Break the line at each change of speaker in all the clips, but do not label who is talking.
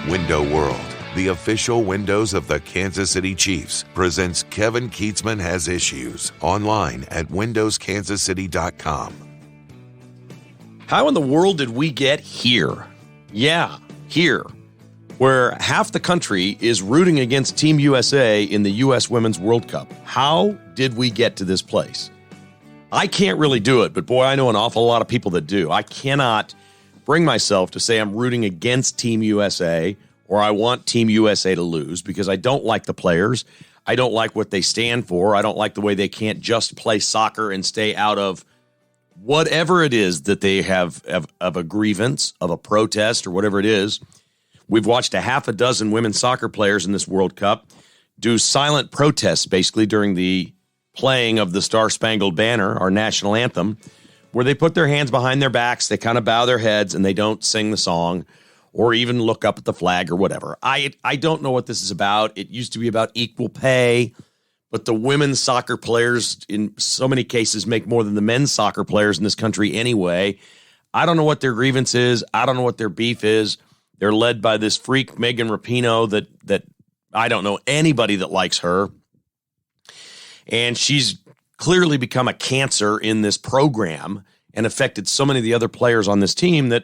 Window World, the official windows of the Kansas City Chiefs, presents Kevin Keatsman Has Issues online at windowskansascity.com.
How in the world did we get here? Yeah, here, where half the country is rooting against Team USA in the U.S. Women's World Cup. How did we get to this place? I can't really do it, but boy, I know an awful lot of people that do. I cannot bring myself to say I'm rooting against Team USA or I want Team USA to lose because I don't like the players. I don't like what they stand for. I don't like the way they can't just play soccer and stay out of whatever it is that they have of a grievance, of a protest, or whatever it is. We've watched a half a dozen women's soccer players in this World Cup do silent protests, basically, during the playing of the Star-Spangled Banner, our national anthem, where they put their hands behind their backs, they kind of bow their heads, and they don't sing the song or even look up at the flag or whatever. I don't know what this is about. It used to be about equal pay, but the women's soccer players, in so many cases, make more than the men's soccer players in this country anyway. I don't know what their grievance is. I don't know what their beef is. They're led by this freak, Megan Rapinoe, that I don't know anybody that likes her. And she's clearly become a cancer in this program and affected so many of the other players on this team that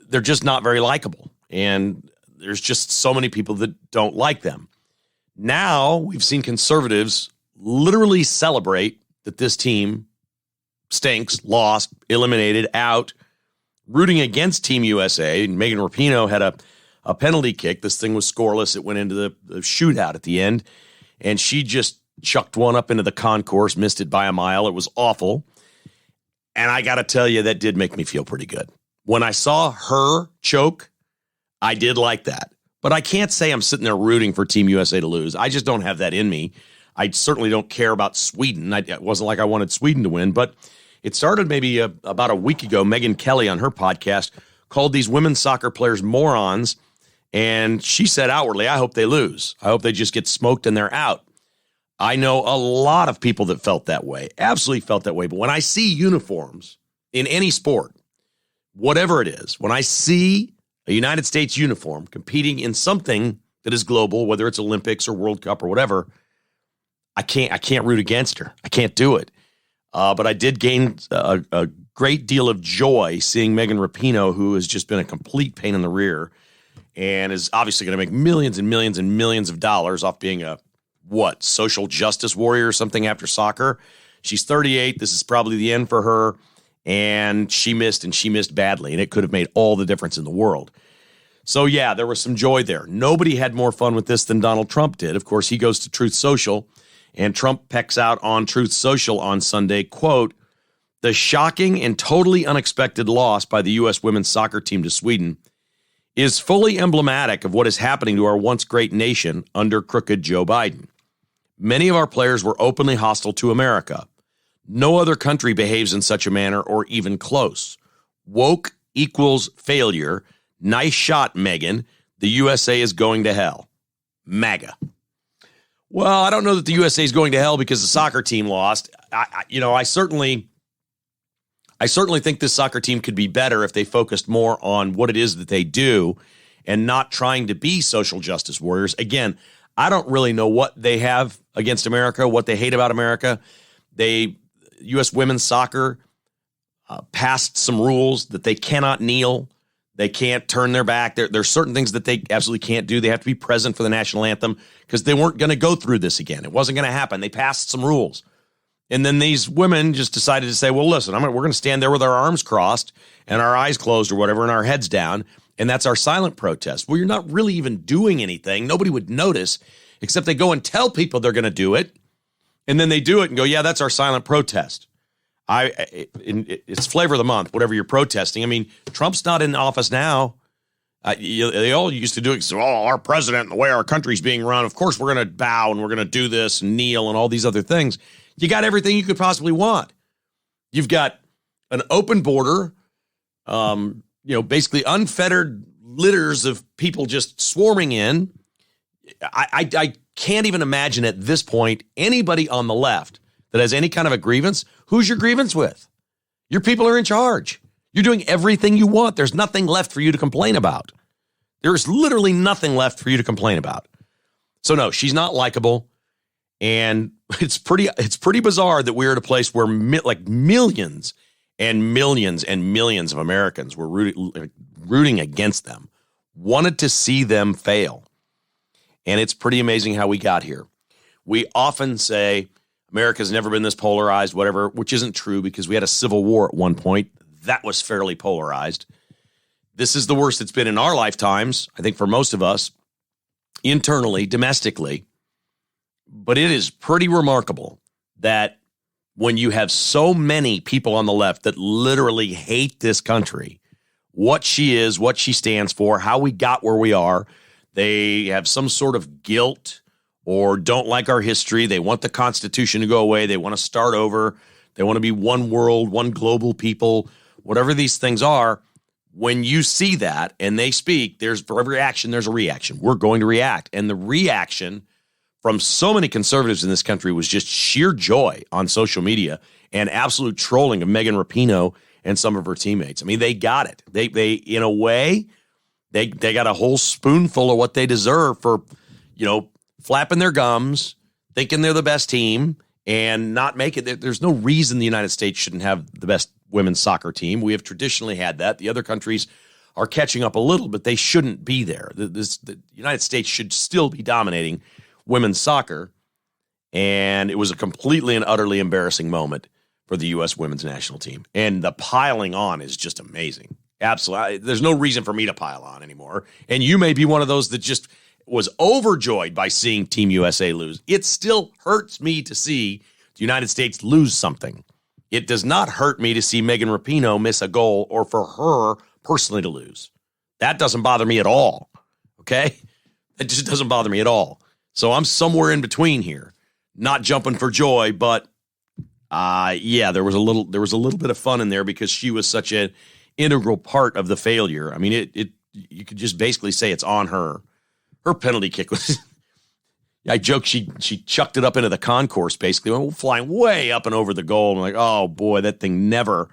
they're just not very likable. And there's just so many people that don't like them. Now we've seen conservatives literally celebrate that this team stinks, lost, eliminated, out, rooting against Team USA. And Megan Rapinoe had a penalty kick. This thing was scoreless. It went into the shootout at the end. And she just chucked one up into the concourse, missed it by a mile. It was awful. And I got to tell you, that did make me feel pretty good. When I saw her choke, I did like that. But I can't say I'm sitting there rooting for Team USA to lose. I just don't have that in me. I certainly don't care about Sweden. It wasn't like I wanted Sweden to win. But it started maybe about a week ago. Megyn Kelly on her podcast called these women's soccer players morons. And she said outwardly, I hope they lose. I hope they just get smoked and they're out. I know a lot of people that felt that way, absolutely felt that way. But when I see uniforms in any sport, whatever it is, when I see a United States uniform competing in something that is global, whether it's Olympics or World Cup or whatever, I can't root against her. I can't do it. But I did gain a great deal of joy seeing Megan Rapinoe, who has just been a complete pain in the rear and is obviously going to make millions and millions and millions of dollars off being a social justice warrior or something after soccer. She's 38. This is probably the end for her. And she missed badly. And it could have made all the difference in the world. So, yeah, there was some joy there. Nobody had more fun with this than Donald Trump did. Of course, he goes to Truth Social. And Trump pecks out on Truth Social on Sunday, quote, "The shocking and totally unexpected loss by the U.S. women's soccer team to Sweden is fully emblematic of what is happening to our once great nation under crooked Joe Biden. Many of our players were openly hostile to America. No other country behaves in such a manner or even close. Woke equals failure. Nice shot, Megan. The USA is going to hell. MAGA." Well, I don't know that the USA is going to hell because the soccer team lost. I certainly think this soccer team could be better if they focused more on what it is that they do and not trying to be social justice warriors. Again, I don't really know what they have against America, what they hate about America. U.S. women's soccer passed some rules that they cannot kneel. They can't turn their back. There's certain things that they absolutely can't do. They have to be present for the national anthem because they weren't going to go through this again. It wasn't going to happen. They passed some rules. And then these women just decided to say, well, listen, we're going to stand there with our arms crossed and our eyes closed or whatever and our heads down. And that's our silent protest. Well, you're not really even doing anything. Nobody would notice except they go and tell people they're going to do it. And then they do it and go, yeah, that's our silent protest. It's flavor of the month, whatever you're protesting. I mean, Trump's not in office now. They all used to do it. So, our president and the way our country's being run, of course, we're going to bow and we're going to do this and kneel and all these other things. You got everything you could possibly want. You've got an open border, basically unfettered litters of people just swarming in. I can't even imagine at this point anybody on the left that has any kind of a grievance. Who's your grievance with? Your people are in charge. You're doing everything you want. There's nothing left for you to complain about. There's literally nothing left for you to complain about. So no, she's not likable. And it's pretty bizarre that we're at a place where millions and millions and millions of Americans were rooting against them, wanted to see them fail. And it's pretty amazing how we got here. We often say America's never been this polarized, whatever, which isn't true because we had a civil war at one point. That was fairly polarized. This is the worst it's been in our lifetimes, I think for most of us, internally, domestically. But it is pretty remarkable that when you have so many people on the left that literally hate this country, what she is, what she stands for, how we got where we are, they have some sort of guilt or don't like our history. They want the Constitution to go away. They want to start over. They want to be one world, one global people, whatever these things are. When you see that and they speak, for every action, there's a reaction. We're going to react. And the reaction from so many conservatives in this country was just sheer joy on social media and absolute trolling of Megan Rapinoe and some of her teammates. I mean, they got it. They in a way, they got a whole spoonful of what they deserve for, flapping their gums, thinking they're the best team, and not make it. There's no reason the United States shouldn't have the best women's soccer team. We have traditionally had that. The other countries are catching up a little, but they shouldn't be there. The United States should still be dominating women's soccer, and it was a completely and utterly embarrassing moment for the U.S. women's national team. And the piling on is just amazing. Absolutely. There's no reason for me to pile on anymore. And you may be one of those that just was overjoyed by seeing Team USA lose. It still hurts me to see the United States lose something. It does not hurt me to see Megan Rapinoe miss a goal or for her personally to lose. That doesn't bother me at all, okay? It just doesn't bother me at all. So I'm somewhere in between here, not jumping for joy, but there was a little bit of fun in there because she was such an integral part of the failure. I mean, you could just basically say it's on her. Her penalty kick was, I joke, she chucked it up into the concourse, basically, went flying way up and over the goal. I'm like, oh boy, that thing never,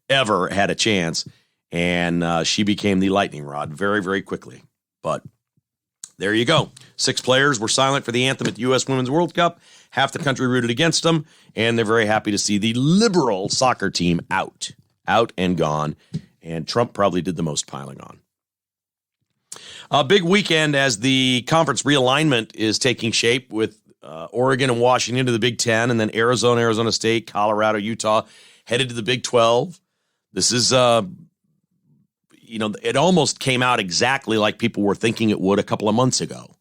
ever had a chance. And she became the lightning rod very, very quickly. But there you go. 6 players were silent for the anthem at the U.S. Women's World Cup. Half the country rooted against them, and they're very happy to see the liberal soccer team out and gone. And Trump probably did the most piling on. A big weekend as the conference realignment is taking shape with Oregon and Washington to the Big Ten, and then Arizona, Arizona State, Colorado, Utah headed to the Big 12. This is, it almost came out exactly like people were thinking it would a couple of months ago.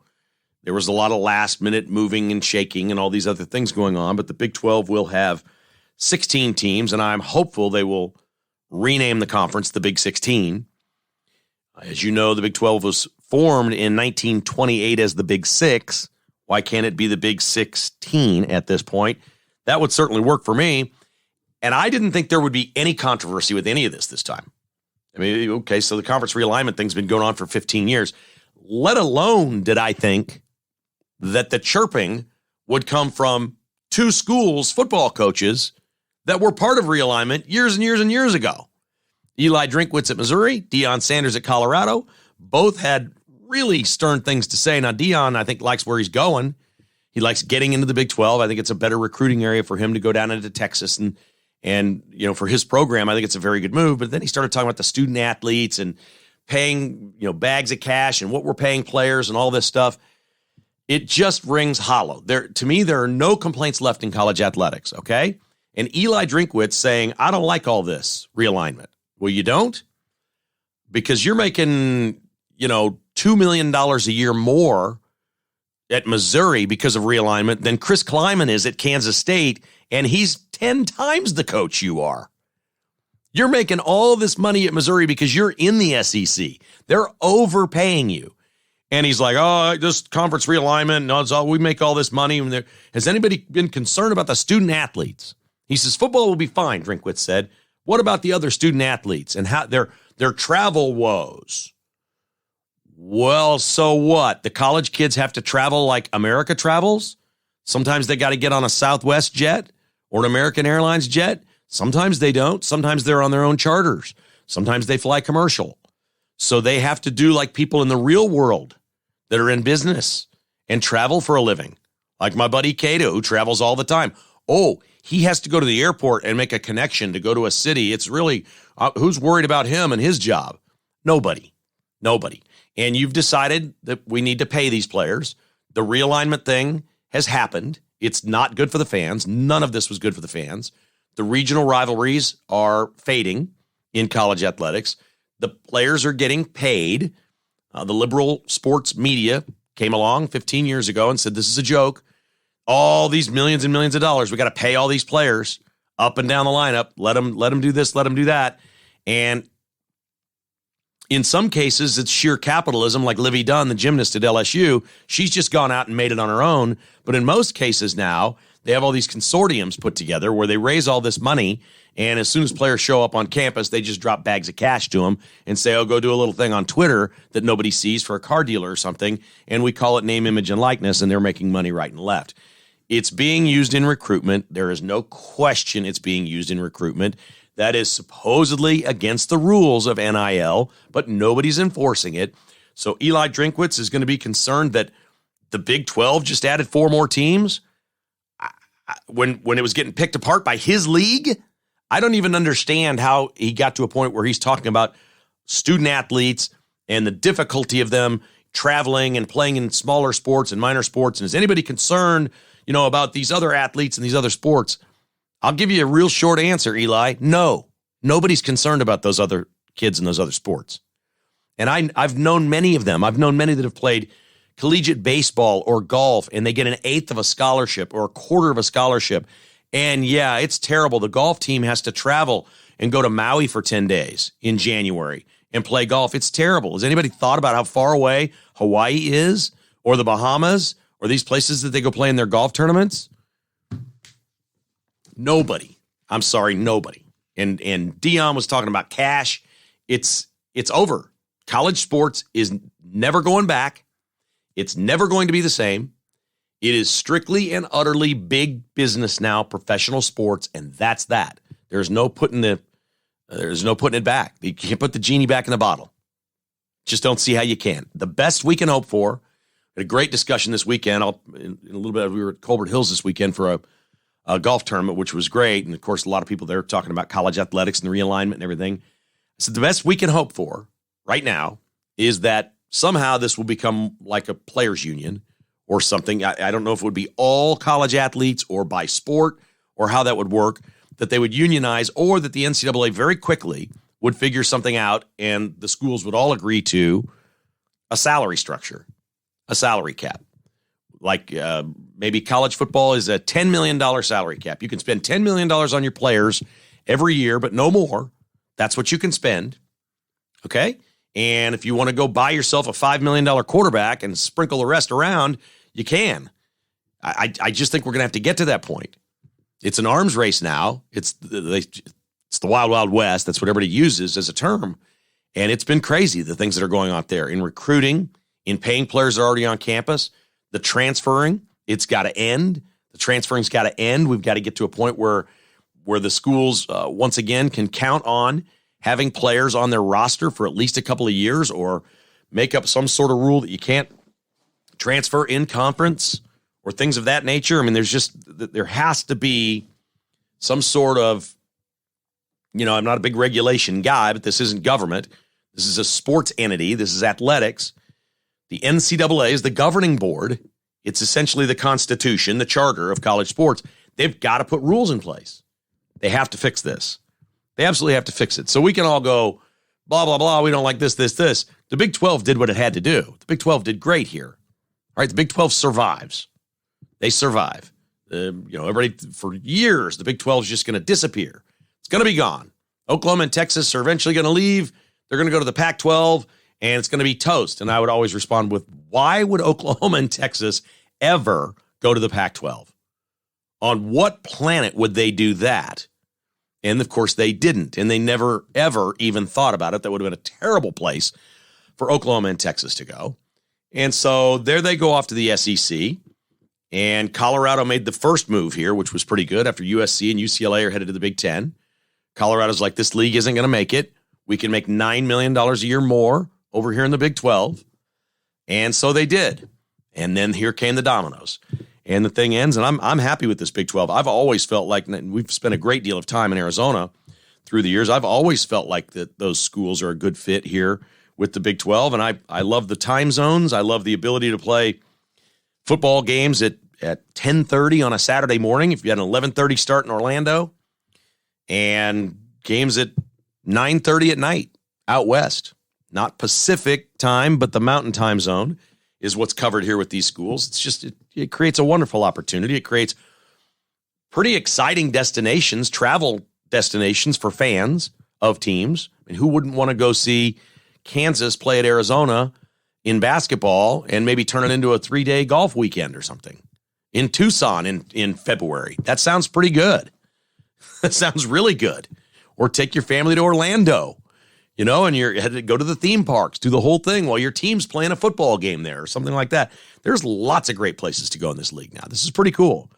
There was a lot of last-minute moving and shaking and all these other things going on, but the Big 12 will have 16 teams, and I'm hopeful they will rename the conference the Big 16. As you know, the Big 12 was formed in 1928 as the Big 6. Why can't it be the Big 16 at this point? That would certainly work for me. And I didn't think there would be any controversy with any of this time. I mean, okay, so the conference realignment thing's been going on for 15 years. Let alone did I think that the chirping would come from 2 schools' football coaches that were part of realignment years and years and years ago. Eli Drinkwitz at Missouri, Deion Sanders at Colorado. Both had really stern things to say. Now, Deion, I think, likes where he's going. He likes getting into the Big 12. I think it's a better recruiting area for him to go down into Texas. And for his program, I think it's a very good move. But then he started talking about the student athletes and paying, bags of cash and what we're paying players and all this stuff. It just rings hollow. To me, there are no complaints left in college athletics, okay? And Eli Drinkwitz saying, I don't like all this realignment. Well, you don't? Because you're making, $2 million a year more at Missouri because of realignment than Chris Kleiman is at Kansas State, and he's 10 times the coach you are. You're making all this money at Missouri because you're in the SEC. They're overpaying you. And he's like, oh, this conference realignment, no, we make all this money. Has anybody been concerned about the student athletes? He says, football will be fine, Drinkwitz said. What about the other student athletes and how their travel woes? Well, so what? The college kids have to travel like America travels? Sometimes they got to get on a Southwest jet or an American Airlines jet. Sometimes they don't. Sometimes they're on their own charters. Sometimes they fly commercial. So they have to do like people in the real world that are in business and travel for a living. Like my buddy Cato, who travels all the time. Oh, he has to go to the airport and make a connection to go to a city. It's really, who's worried about him and his job? Nobody. And you've decided that we need to pay these players. The realignment thing has happened. It's not good for the fans. None of this was good for the fans. The regional rivalries are fading in college athletics. The players are getting paid. The liberal sports media came along 15 years ago and said, this is a joke. All these millions and millions of dollars, we got to pay all these players up and down the lineup. Let them do this, let them do that. And in some cases, it's sheer capitalism, like Livy Dunn, the gymnast at LSU. She's just gone out and made it on her own. But in most cases now, they have all these consortiums put together where they raise all this money, and as soon as players show up on campus, they just drop bags of cash to them and say, oh, go do a little thing on Twitter that nobody sees for a car dealer or something, and we call it name, image, and likeness, and they're making money right and left. It's being used in recruitment. There is no question it's being used in recruitment. That is supposedly against the rules of NIL, but nobody's enforcing it. So Eli Drinkwitz is going to be concerned that the Big 12 just added 4 more teams when it was getting picked apart by his league. I don't even understand how he got to a point where he's talking about student athletes and the difficulty of them traveling and playing in smaller sports and minor sports. And is anybody concerned, about these other athletes and these other sports? I'll give you a real short answer, Eli. No, nobody's concerned about those other kids in those other sports. And I've known many of them. I've known many that have played collegiate baseball or golf, and they get an eighth of a scholarship or a quarter of a scholarship. And yeah, it's terrible. The golf team has to travel and go to Maui for 10 days in January and play golf. It's terrible. Has anybody thought about how far away Hawaii is, or the Bahamas, or these places that they go play in their golf tournaments? Nobody. I'm sorry, nobody. And Dion was talking about cash. It's over. College sports is never going back. It's never going to be the same. It is strictly and utterly big business now, professional sports, and that's that. There's no putting it back. You can't put the genie back in the bottle. Just don't see how you can. The best we can hope for. Had a great discussion this weekend. In a little bit, we were at Colbert Hills this weekend for a golf tournament, which was great. And of course, a lot of people there talking about college athletics and the realignment and everything. So the best we can hope for right now is that somehow this will become like a players union or something. I don't know if it would be all college athletes or by sport or how that would work, that they would unionize, or that the NCAA very quickly would figure something out and the schools would all agree to a salary structure, a salary cap. Like maybe college football is a $10 million salary cap. You can spend $10 million on your players every year, but no more. That's what you can spend. Okay? And if you want to go buy yourself a $5 million quarterback and sprinkle the rest around, you can. I just think we're going to have to get to that point. It's an arms race now. It's the wild, wild west. That's what everybody uses as a term. And it's been crazy, the things that are going on there in recruiting, in paying players that are already on campus, the transferring. It's got to end. The transferring's got to end. We've got to get to a point where the schools, once again, can count on having players on their roster for at least a couple of years, or make up some sort of rule that you can't transfer in conference or things of that nature. I mean, there has to be some sort of, I'm not a big regulation guy, but this isn't government. This is a sports entity. This is athletics. The NCAA is the governing board. It's essentially the Constitution, the charter of college sports. They've got to put rules in place. They have to fix this. They absolutely have to fix it. So we can all go, blah, blah, blah, we don't like this, this, this. The Big 12 did what it had to do. The Big 12 did great here. All right, the Big 12 survives. They survive. Everybody, for years, the Big 12 is just going to disappear. It's going to be gone. Oklahoma and Texas are eventually going to leave. They're going to go to the Pac-12, and it's going to be toast. And I would always respond with, why would Oklahoma and Texas ever go to the Pac-12? On what planet would they do that? And, of course, they didn't, and they never, ever even thought about it. That would have been a terrible place for Oklahoma and Texas to go. And so there they go off to the SEC, and Colorado made the first move here, which was pretty good after USC and UCLA are headed to the Big Ten. Colorado's like, this league isn't going to make it. We can make $9 million a year more over here in the Big 12. And so they did. And then here came the dominoes. And the thing ends, and I'm happy with this Big 12. I've always felt like, we've spent a great deal of time in Arizona through the years. I've always felt like that those schools are a good fit here with the Big 12. And I love the time zones. I love the ability to play football games at 10:30 on a Saturday morning if you had an 11:30 start in Orlando, and games at 9:30 at night out west. Not Pacific time, but the Mountain Time Zone is what's covered here with these schools. It's just, it creates a wonderful opportunity. It creates pretty exciting destinations, travel destinations for fans of teams. I mean, who wouldn't want to go see Kansas play at Arizona in basketball and maybe turn it into a 3-day golf weekend or something in Tucson in February? That sounds pretty good. That sounds really good. Or take your family to Orlando, and you're headed to go to the theme parks, do the whole thing while your team's playing a football game there or something like that. There's lots of great places to go in this league now. This is pretty cool.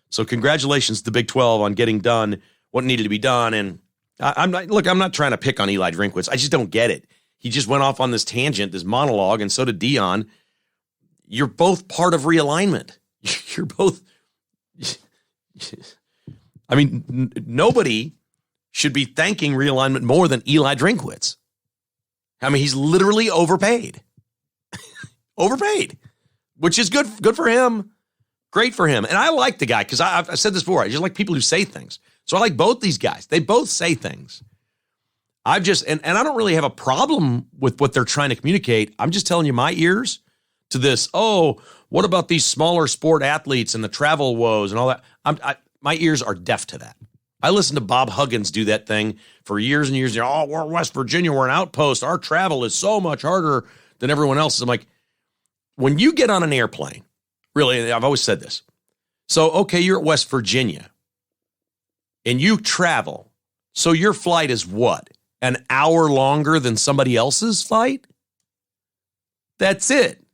So congratulations to the Big 12 on getting done what needed to be done. And I'm not trying to pick on Eli Drinkwitz. I just don't get it. He just went off on this tangent, this monologue, and so did Dion. You're both part of realignment. You're both. I mean, nobody should be thanking realignment more than Eli Drinkwitz. I mean, he's literally overpaid. Overpaid, which is good for him. Great for him. And I like the guy because I've said this before. I just like people who say things. So I like both these guys. They both say things. I've just, and I don't really have a problem with what they're trying to communicate. I'm just telling you my ears to this. Oh, what about these smaller sport athletes and the travel woes and all that? My ears are deaf to that. I listened to Bob Huggins do that thing for years and years. Oh, we're in West Virginia. We're an outpost. Our travel is so much harder than everyone else's. I'm like, when you get on an airplane, really, I've always said this. So, okay, you're at West Virginia and you travel. So your flight is what? An hour longer than somebody else's flight? That's it.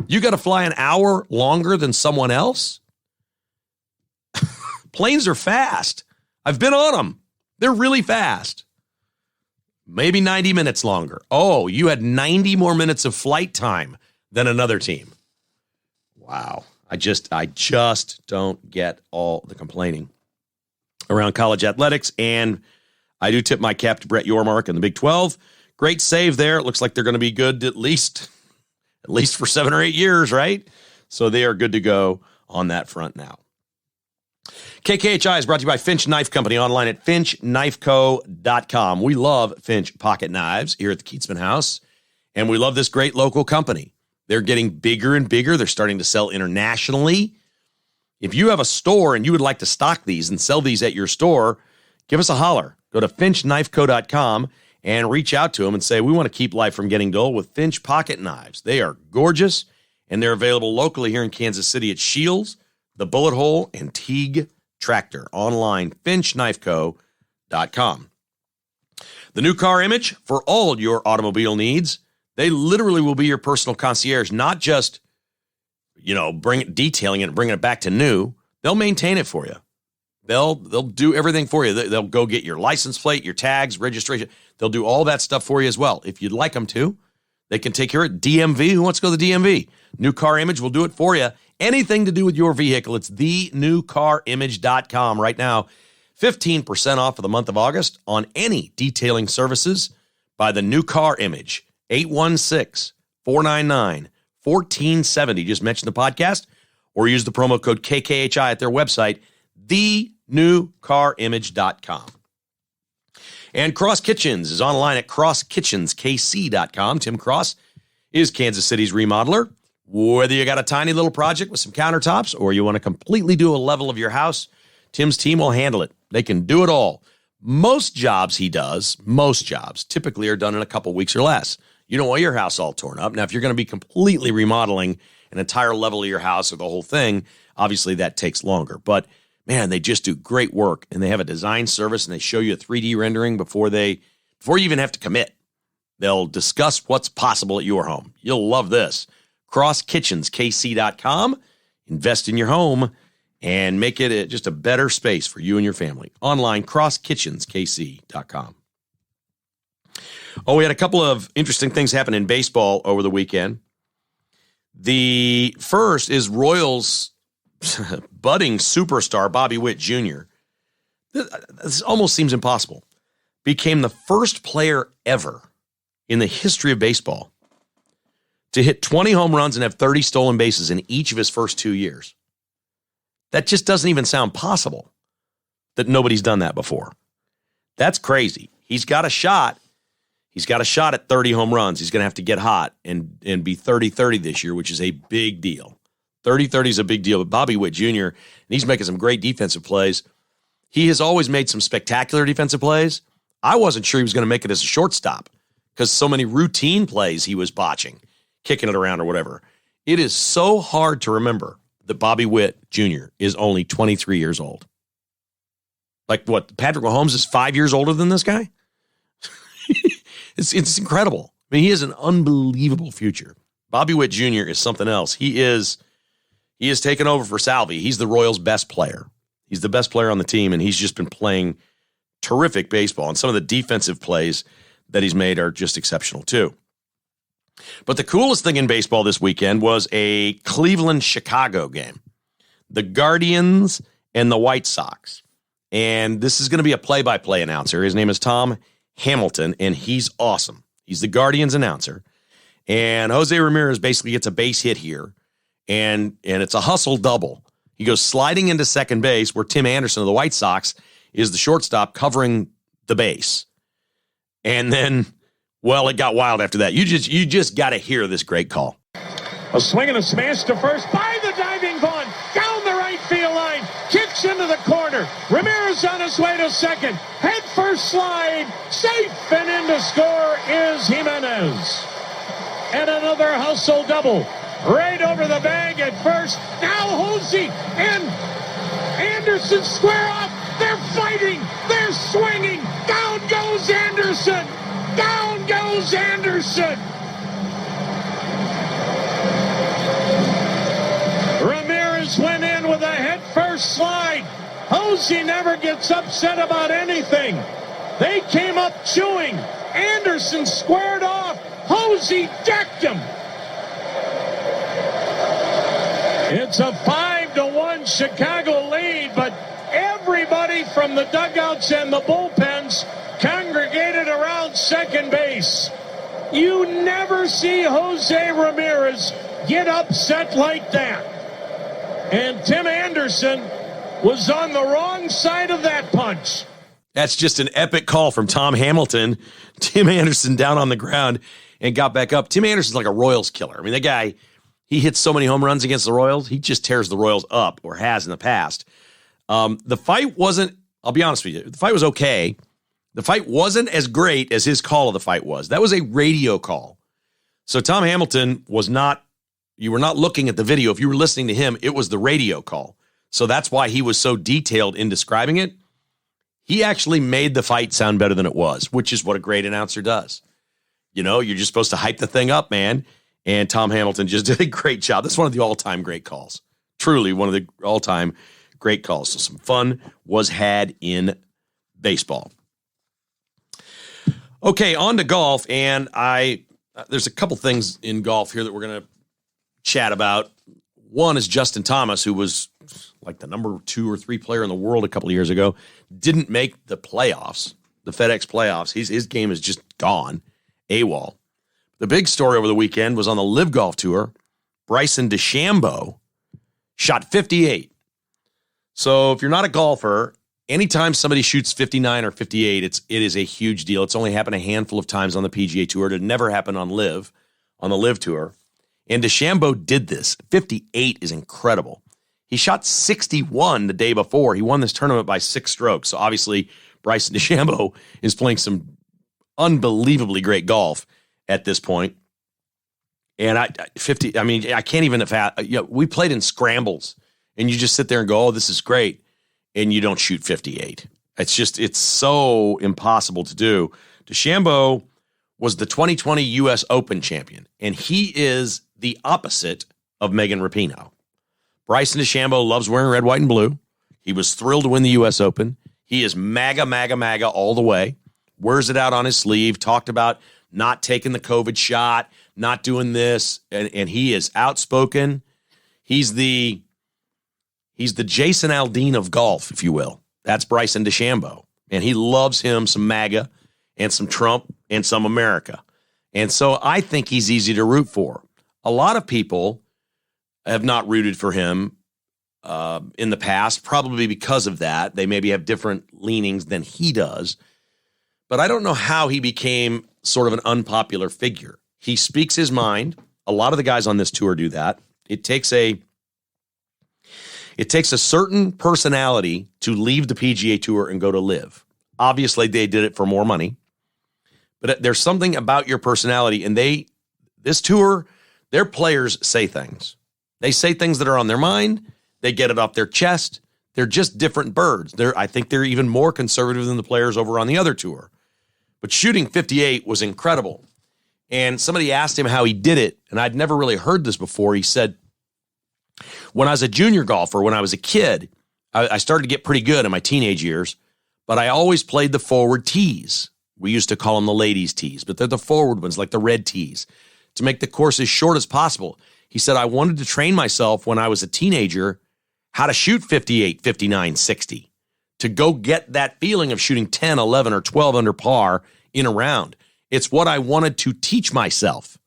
You got to fly an hour longer than someone else? Planes are fast. I've been on them. They're really fast. Maybe 90 minutes longer. Oh, you had 90 more minutes of flight time than another team. Wow. I just don't get all the complaining around college athletics. And I do tip my cap to Brett Yormark in the Big 12. Great save there. It looks like they're going to be good at least for 7 or 8 years, right? So they are good to go on that front now. KKHI is brought to you by Finch Knife Company online at finchknifeco.com. We love Finch pocket knives here at the Keatsman House, and we love this great local company. They're getting bigger and bigger. They're starting to sell internationally. If you have a store and you would like to stock these and sell these at your store, give us a holler. Go to finchknifeco.com and reach out to them and say, we want to keep life from getting dull with Finch pocket knives. They are gorgeous, and they're available locally here in Kansas City at Shields, The Bullet Hole, and Teague Tractor. Online, finchknifeco.com. The new car image for all your automobile needs. They literally will be your personal concierge, not just, detailing it and bringing it back to new. They'll maintain it for you. They'll do everything for you. They'll go get your license plate, your tags, registration. They'll do all that stuff for you as well. If you'd like them to, they can take care of it. DMV, who wants to go to the DMV? New Car Image will do it for you. Anything to do with your vehicle, it's thenewcarimage.com right now. 15% off for the month of August on any detailing services by the New Car Image. 816-499-1470. Just mention the podcast or use the promo code KKHI at their website, thenewcarimage.com. And Cross Kitchens is online at crosskitchenskc.com. Tim Cross is Kansas City's remodeler. Whether you got a tiny little project with some countertops or you want to completely do a level of your house, Tim's team will handle it. They can do it all. Most jobs typically are done in a couple weeks or less. You don't want your house all torn up. Now, if you're going to be completely remodeling an entire level of your house or the whole thing, obviously that takes longer. But, man, they just do great work, and they have a design service, and they show you a 3D rendering before you even have to commit. They'll discuss what's possible at your home. You'll love this. CrossKitchensKC.com. Invest in your home and make it just a better space for you and your family. Online, CrossKitchensKC.com. Oh, we had a couple of interesting things happen in baseball over the weekend. The first is Royals budding superstar Bobby Witt Jr. This almost seems impossible. Became the first player ever in the history of baseball to hit 20 home runs and have 30 stolen bases in each of his first 2 years. That just doesn't even sound possible that nobody's done that before. That's crazy. He's got a shot. He's got a shot at 30 home runs. He's going to have to get hot and be 30-30 this year, which is a big deal. 30-30 is a big deal. But Bobby Witt Jr., and he's making some great defensive plays. He has always made some spectacular defensive plays. I wasn't sure he was going to make it as a shortstop because so many routine plays he was botching, kicking it around or whatever. It is so hard to remember that Bobby Witt Jr. is only 23 years old. Like what, Patrick Mahomes is 5 years older than this guy? It's incredible. I mean, he has an unbelievable future. Bobby Witt Jr. is something else. He is taken over for Salvi. He's the Royals' best player. He's the best player on the team, and he's just been playing terrific baseball. And some of the defensive plays that he's made are just exceptional, too. But the coolest thing in baseball this weekend was a Cleveland-Chicago game. The Guardians and the White Sox. And this is going to be a play-by-play announcer. His name is Tom Hamilton, and he's awesome. He's the Guardians announcer. And Jose Ramirez basically gets a base hit here, and it's a hustle double. He goes sliding into second base where Tim Anderson of the White Sox is the shortstop covering the base. And then, well, it got wild after that. You just got to hear this great call.
A swing and a smash to first by the diving Vaughn. Down the right field line. Kicks into the corner. Ramirez on his way to second. Head first slide. Safe and in to score is Jimenez. And another hustle double. Right over the bag at first. Now Hosey and Anderson square off. They're fighting. They're swinging. Down goes Anderson. Down goes Anderson. Ramirez went in with a head-first slide. Hosey never gets upset about anything. They came up chewing. Anderson squared off. Hosey decked him. It's a 5-1 Chicago lead, but everybody from the dugouts and the bullpens congregated around second base. You never see Jose Ramirez get upset like that. And Tim Anderson was on the wrong side of that punch.
That's just an epic call from Tom Hamilton. Tim Anderson down on the ground and got back up. Tim Anderson's like a Royals killer. I mean, that guy, he hits so many home runs against the Royals. He just tears the Royals up, or has in the past. The fight wasn't, I'll be honest with you, the fight was okay. The fight wasn't as great as his call of the fight was. That was a radio call. So Tom Hamilton was not, you were not looking at the video. If you were listening to him, it was the radio call. So that's why he was so detailed in describing it. He actually made the fight sound better than it was, which is what a great announcer does. You know, you're just supposed to hype the thing up, man. And Tom Hamilton just did a great job. That's one of the all-time great calls. Truly one of the all-time great calls. So some fun was had in baseball. Okay, on to golf. And there's a couple things in golf here that we're going to chat about. One is Justin Thomas, who was like the number 2 or 3 player in the world a couple of years ago, didn't make the playoffs, the FedEx playoffs. His game is just gone, AWOL. The big story over the weekend was on the Live Golf Tour. Bryson DeChambeau shot 58. So if you're not a golfer, anytime somebody shoots 59 or 58, it is a huge deal. It's only happened a handful of times on the PGA Tour. It never happened on the Live Tour. And DeChambeau did this. 58 is incredible. He shot 61 the day before. He won this tournament by 6 strokes. So obviously, Bryson DeChambeau is playing some unbelievably great golf at this point. And I can't even, we played in scrambles, and you just sit there and go, oh, this is great, and you don't shoot 58. It's so impossible to do. DeChambeau was the 2020 U.S. Open champion, and he is the opposite of Megan Rapinoe. Bryson DeChambeau loves wearing red, white, and blue. He was thrilled to win the U.S. Open. He is MAGA, MAGA, MAGA all the way. wears it out on his sleeve, talked about not taking the COVID shot, not doing this, and he is outspoken. He's the Jason Aldean of golf, if you will. That's Bryson DeChambeau. And he loves him some MAGA and some Trump and some America. And so I think he's easy to root for. A lot of people have not rooted for him in the past, probably because of that. They maybe have different leanings than he does. But I don't know how he became sort of an unpopular figure. He speaks his mind. A lot of the guys on this tour do that. It takes a certain personality to leave the PGA Tour and go to live. Obviously, they did it for more money. But there's something about your personality, and this tour, their players say things. They say things that are on their mind. They get it off their chest. They're just different birds. I think they're even more conservative than the players over on the other tour. But shooting 58 was incredible. And somebody asked him how he did it, and I'd never really heard this before. He said, when I was a junior golfer, when I was a kid, I started to get pretty good in my teenage years, but I always played the forward tees. We used to call them the ladies' tees, but they're the forward ones, like the red tees, to make the course as short as possible. He said, I wanted to train myself when I was a teenager how to shoot 58, 59, 60, to go get that feeling of shooting 10, 11, or 12 under par in a round. It's what I wanted to teach myself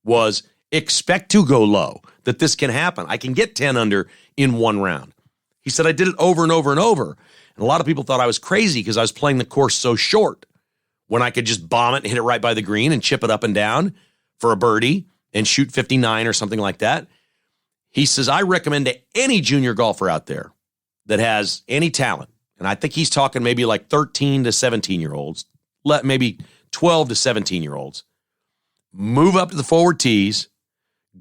was expect to go low, that this can happen. I can get 10 under in one round. He said, I did it over and over and over. And a lot of people thought I was crazy because I was playing the course so short when I could just bomb it and hit it right by the green and chip it up and down for a birdie and shoot 59 or something like that. He says, I recommend to any junior golfer out there that has any talent, and I think he's talking maybe like 13 to 17-year-olds, maybe 12 to 17-year-olds, move up to the forward tees,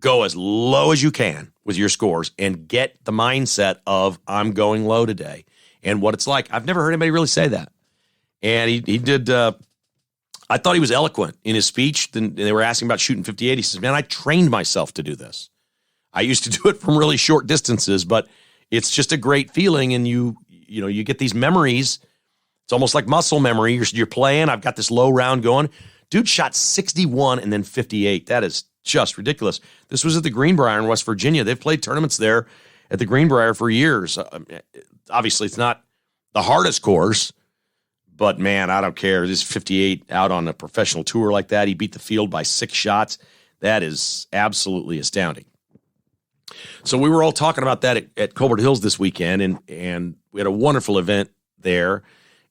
go as low as you can with your scores, and get the mindset of I'm going low today and what it's like. I've never heard anybody really say that. And he did, I thought he was eloquent in his speech. Then they were asking about shooting 58. He says, man, I trained myself to do this. I used to do it from really short distances, but it's just a great feeling. And you get these memories. It's almost like muscle memory. You're playing. I've got this low round going. Dude shot 61 and then 58. That is just ridiculous. This was at the Greenbrier in West Virginia. They've played tournaments there at the Greenbrier for years. Obviously, it's not the hardest course, but man, I don't care. This 58 out on a professional tour like that. He beat the field by 6 shots. That is absolutely astounding. So we were all talking about that at Colbert Hills this weekend, and we had a wonderful event there.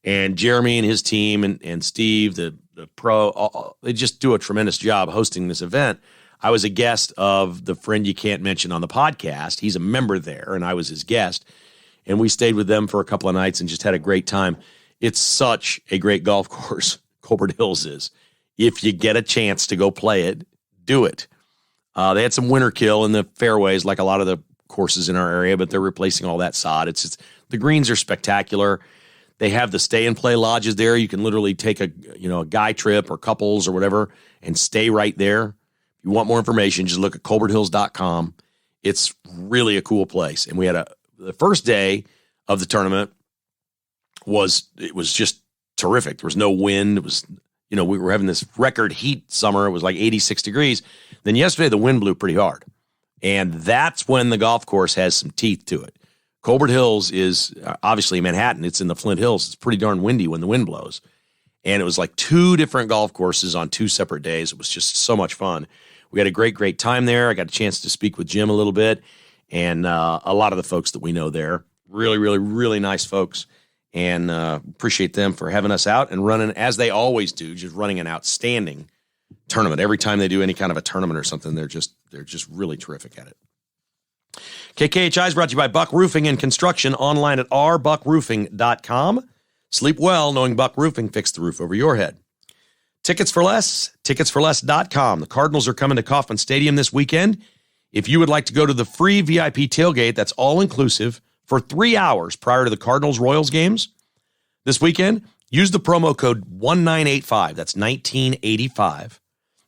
And Jeremy and his team and Steve, the pro, they just do a tremendous job hosting this event. I was a guest of the friend you can't mention on the podcast. He's a member there, and I was his guest. And we stayed with them for a couple of nights and just had a great time. It's such a great golf course, Colbert Hills is. If you get a chance to go play it, do it. They had some winter kill in the fairways, like a lot of the courses in our area, but they're replacing all that sod. It's the greens are spectacular. They have the stay and play lodges there. You can literally take a guy trip or couples or whatever and stay right there. If you want more information, just look at colberthills.com. It's really a cool place. And we had the first day of the tournament was just terrific. There was no wind. It was, we were having this record heat summer. It was like 86 degrees. Then yesterday, the wind blew pretty hard. And that's when the golf course has some teeth to it. Colbert Hills is obviously Manhattan. It's in the Flint Hills. It's pretty darn windy when the wind blows. And it was like 2 different golf courses on 2 separate days. It was just so much fun. We had a great, great time there. I got a chance to speak with Jim a little bit and a lot of the folks that we know there. Really, really, really nice folks. And appreciate them for having us out and running, as they always do, just running an outstanding tournament. Every time they do any kind of a tournament or something, they're just really terrific at it. KKHI is brought to you by Buck Roofing and Construction, online at rbuckroofing.com. Sleep well knowing Buck Roofing fixed the roof over your head. Tickets for Less, ticketsforless.com. The Cardinals are coming to Kauffman Stadium this weekend. If you would like to go to the free VIP tailgate, that's all-inclusive, for 3 hours prior to the Cardinals-Royals games this weekend, use the promo code 1985. That's 1985.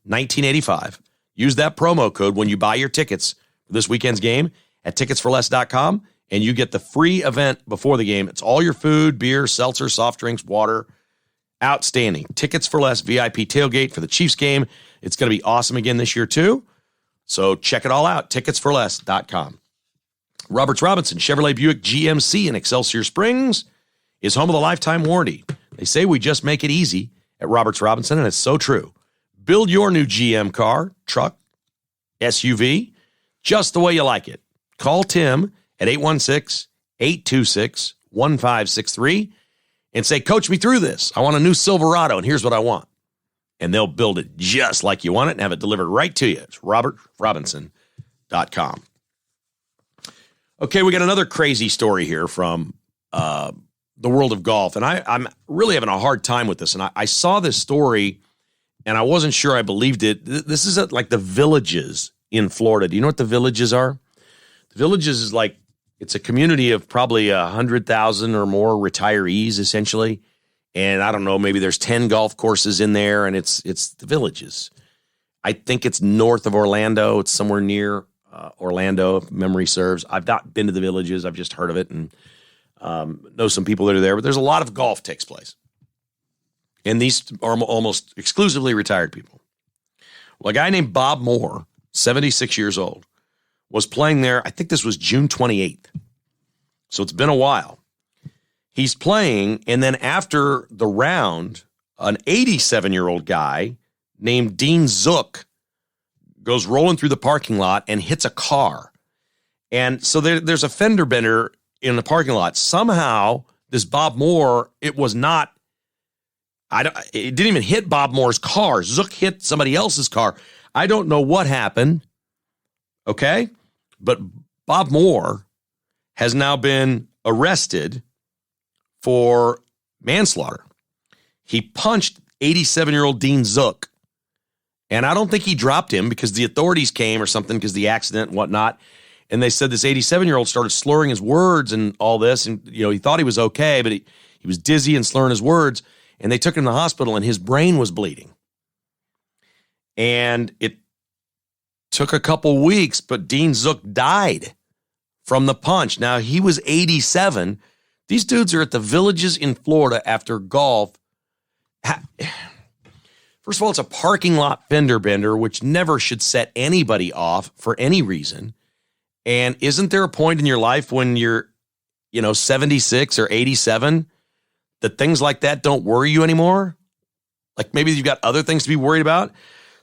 1985. Use that promo code when you buy your tickets for this weekend's game at ticketsforless.com, and you get the free event before the game. It's all your food, beer, seltzer, soft drinks, water, Outstanding. Tickets for Less VIP tailgate for the Chiefs game. It's going to be awesome again this year, too. So check it all out. Ticketsforless.com. Roberts Robinson Chevrolet Buick GMC in Excelsior Springs is home of the lifetime warranty. They say we just make it easy at Roberts Robinson, and it's so true. Build your new GM car, truck, SUV, just the way you like it. Call Tim at 816-826-1563 and say, coach me through this. I want a new Silverado, and here's what I want. And they'll build it just like you want it and have it delivered right to you. It's robertrobinson.com. Okay, we got another crazy story here from the world of golf, and I'm really having a hard time with this. And I saw this story, and I wasn't sure I believed it. This is at like the Villages in Florida. Do you know what the Villages are? The Villages is like, it's a community of probably 100,000 or more retirees, essentially. And I don't know, maybe there's 10 golf courses in there, and it's the Villages. I think it's north of Orlando. It's somewhere near Orlando, if memory serves. I've not been to the Villages. I've just heard of it and know some people that are there. But there's a lot of golf takes place. And these are almost exclusively retired people. Well, a guy named Bob Moore, 76 years old, was playing there. I think this was June 28th. So it's been a while. He's playing, and then after the round, an 87-year-old guy named Dean Zook goes rolling through the parking lot and hits a car. And so there's a fender bender in the parking lot. Somehow, this Bob Moore, it didn't even hit Bob Moore's car. Zook hit somebody else's car. I don't know what happened, okay? But Bob Moore has now been arrested for manslaughter. He punched 87-year-old Dean Zook, and I don't think he dropped him because the authorities came or something because of the accident and whatnot, and they said this 87-year-old started slurring his words and all this, and he thought he was okay, but he was dizzy and slurring his words, and they took him to the hospital, and his brain was bleeding. And it took a couple weeks, but Dean Zook died from the punch. Now, he was 87. These dudes are at the Villages in Florida after golf. First of all, it's a parking lot fender bender, which never should set anybody off for any reason. And isn't there a point in your life when you're, 76 or 87 that things like that don't worry you anymore? Like maybe you've got other things to be worried about.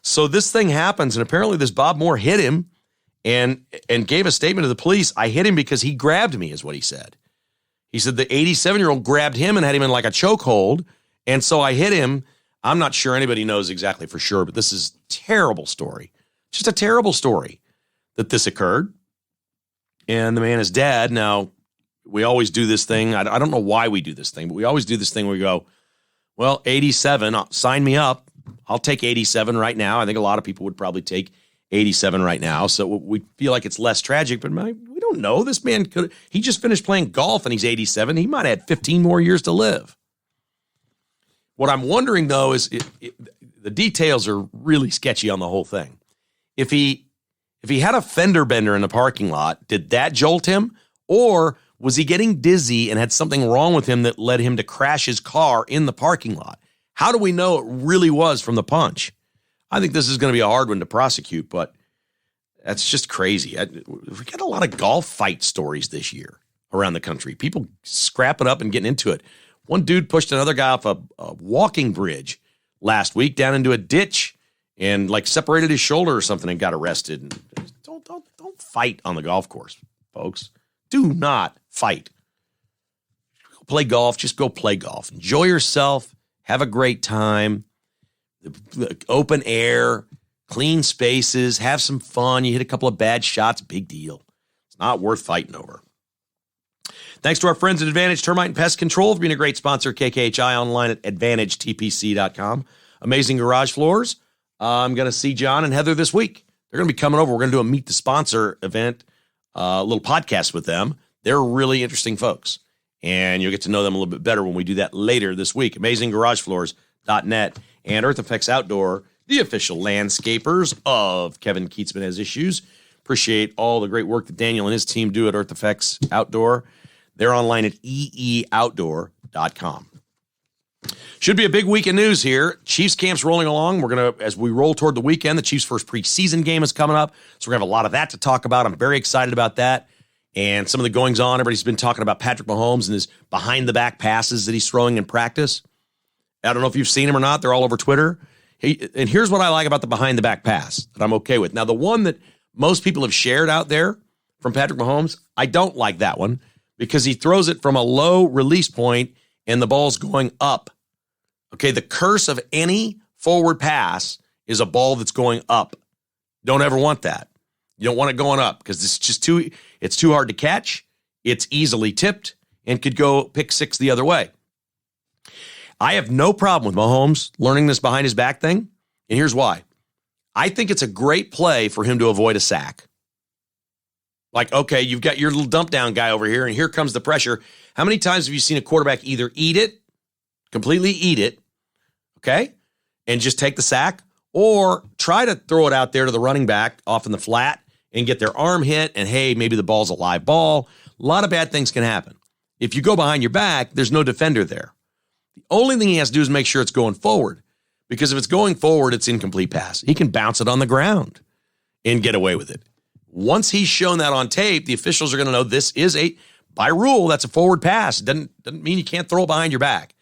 So this thing happens, and apparently this Bob Moore hit him and gave a statement to the police. I hit him because he grabbed me, is what he said. He said the 87-year-old grabbed him and had him in like a chokehold, and so I hit him. I'm not sure anybody knows exactly for sure, but this is a terrible story. Just a terrible story that this occurred. And the man is dead. Now, we always do this thing. I don't know why we do this thing, but we always do this thing where we go, well, 87, sign me up. I'll take 87 right now. I think a lot of people would probably take 87 right now. So we feel like it's less tragic, but we don't know. This man he just finished playing golf and he's 87. He might have had 15 more years to live. What I'm wondering, though, is the details are really sketchy on the whole thing. If he had a fender bender in the parking lot, did that jolt him? Or was he getting dizzy and had something wrong with him that led him to crash his car in the parking lot? How do we know it really was from the punch? I think this is going to be a hard one to prosecute, but that's just crazy. We got a lot of golf fight stories this year around the country. People scrapping up and getting into it. One dude pushed another guy off a walking bridge last week down into a ditch and separated his shoulder or something and got arrested. And don't fight on the golf course, folks. Do not fight. Play golf. Just go play golf. Enjoy yourself. Have a great time. The open air, clean spaces, have some fun. You hit a couple of bad shots, big deal. It's not worth fighting over. Thanks to our friends at Advantage Termite and Pest Control for being a great sponsor. KKHI online at AdvantageTPC.com. Amazing Garage Floors. I'm going to see John and Heather this week. They're going to be coming over. We're going to do a Meet the Sponsor event, a little podcast with them. They're really interesting folks, and you'll get to know them a little bit better when we do that later this week. AmazingGarageFloors.net and Earth Effects Outdoor, the official landscapers of Kevin Keatsman Has Issues. Appreciate all the great work that Daniel and his team do at Earth Effects Outdoor. They're online at eeoutdoor.com. Should be a big week of news here. Chiefs camp's rolling along. We're going to, as we roll toward the weekend, the Chiefs' first preseason game is coming up. So we're going to have a lot of that to talk about. I'm very excited about that. And some of the goings on, everybody's been talking about Patrick Mahomes and his behind-the-back passes that he's throwing in practice. I don't know if you've seen him or not. They're all over Twitter. And here's what I like about the behind-the-back pass that I'm okay with. Now, the one that most people have shared out there from Patrick Mahomes, I don't like that one because he throws it from a low release point and the ball's going up. Okay, the curse of any forward pass is a ball that's going up. Don't ever want that. You don't want it going up because it's just too hard to catch. It's easily tipped and could go pick six the other way. I have no problem with Mahomes learning this behind his back thing, and here's why. I think it's a great play for him to avoid a sack. Like, okay, you've got your little dump down guy over here, and here comes the pressure. How many times have you seen a quarterback either completely eat it, okay, and just take the sack, or try to throw it out there to the running back off in the flat and get their arm hit, and hey, maybe the ball's a live ball. A lot of bad things can happen. If you go behind your back, there's no defender there. The only thing he has to do is make sure it's going forward, because if it's going forward, it's incomplete pass. He can bounce it on the ground and get away with it. Once he's shown that on tape, the officials are going to know this is by rule, that's a forward pass. It doesn't mean you can't throw it behind your back.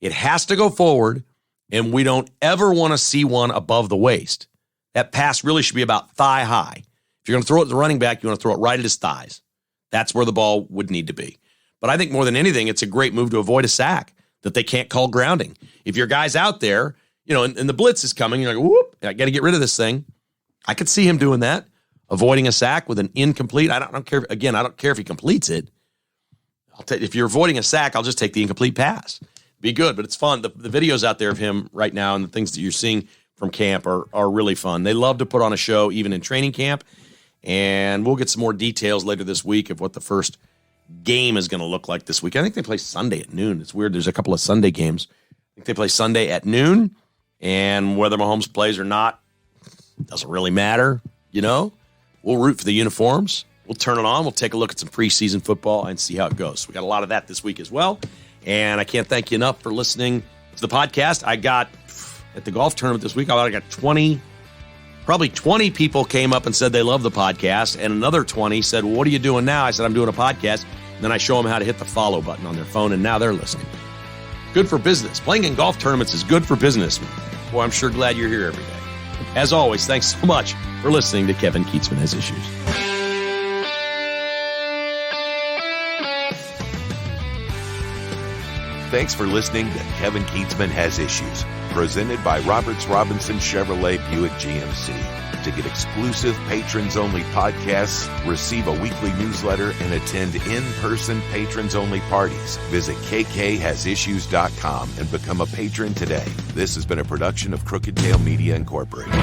It has to go forward, and we don't ever want to see one above the waist. That pass really should be about thigh high. If you're going to throw it to the running back, you want to throw it right at his thighs. That's where the ball would need to be. But I think more than anything, it's a great move to avoid a sack that they can't call grounding. If your guy's out there, and the blitz is coming, you're like, whoop, I got to get rid of this thing. I could see him doing that, avoiding a sack with an incomplete. I don't care. Again, I don't care if he completes it. If you're avoiding a sack, I'll just take the incomplete pass. Be good, but it's fun. The videos out there of him right now and the things that you're seeing from camp are really fun. They love to put on a show even in training camp, and we'll get some more details later this week of what the first game is going to look like this week. I think they play Sunday at noon. It's weird. There's a couple of Sunday games. I think they play Sunday at noon, and whether Mahomes plays or not doesn't really matter. We'll root for the uniforms. We'll turn it on. We'll take a look at some preseason football and see how it goes. We got a lot of that this week as well. And I can't thank you enough for listening to the podcast. I got, at the golf tournament this week, I got probably 20 people came up and said they love the podcast. And another 20 said, well, what are you doing now? I said, I'm doing a podcast. And then I show them how to hit the follow button on their phone, and now they're listening. Good for business. Playing in golf tournaments is good for business. Boy, I'm sure glad you're here every day. As always, thanks so much for listening to Kevin Keatsman Has Issues.
Thanks for listening to Kevin Keatsman Has Issues, presented by Roberts Robinson Chevrolet Buick GMC. To get exclusive patrons-only podcasts, receive a weekly newsletter, and attend in-person patrons-only parties, visit kkhasissues.com and become a patron today. This has been a production of Crooked Tail Media Incorporated.